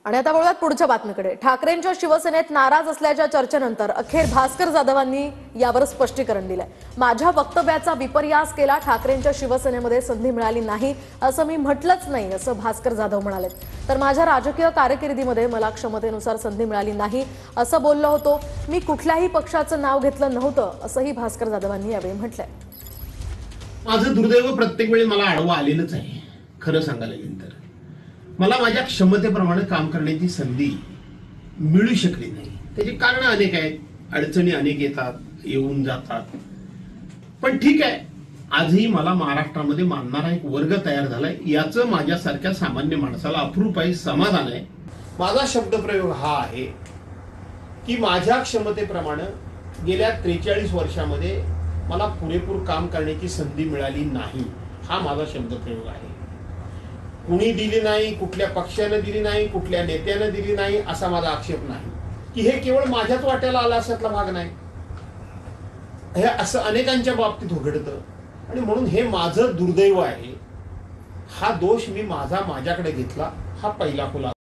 आणि आता वळूयात पुढच्या बातमीकडे। ठाकरेंच्या शिवसेनेत नाराज असल्याच्या चर्चेनंतर अखेर भास्कर जाधवांनी यावर स्पष्टीकरण दिलंय। माझ्या वक्तव्याचा विपर्यास केला, ठाकरेंच्या शिवसेनेमध्ये संधी मिळाली नाही असं मी म्हटलंच नाही असं भास्कर जाधव म्हणाले। तर माझ्या राजकीय कारकिर्दीमध्ये मला क्षमतेनुसार संधी मिळाली नाही असं बोललो होतो, मी कुठल्याही पक्षाचं नाव घेतलं नव्हतं असंही भास्कर जाधवांनी यावेळी म्हटलंय। माझं दुर्दैव प्रत्येक वेळी मला आडवं आलेलंच आहे। खरं सांगायला गेलं तर मला माझ्या क्षमतेप्रमाणे काम करण्याची संधी मिळू शकली नाही। त्याची कारण अनेक आहेत, अडचणी अनेक येतात, येऊन जातात। पण ठीक आहे, आजही मला महाराष्ट्रामध्ये मानणारा एक वर्ग तयार झालाय, याचं माझ्यासारख्या सामान्य माणसाला अप्रूप आहे, समाधान आहे। माझा शब्दप्रयोग हा आहे की माझ्या क्षमतेप्रमाणे गेल्या 43 वर्षामध्ये मला पुरेपूर काम करण्याची संधी मिळाली नाही, हा माझा शब्दप्रयोग आहे। कुणी दिली नाही, कुठल्या पक्षाने दिली नाही, कुठल्या नेत्याने दिली नाही असा माझा आक्षेप नाही की हे केवळ माझ्याच वाट्याला आला असातला भाग नाही। हे असं अनेकांच्या बाबतीत घडतं आणि म्हणून हे माझं दुर्दैव आहे। हा दोष मी माझ्याकडे घेतला, हा पहिला खुलासा।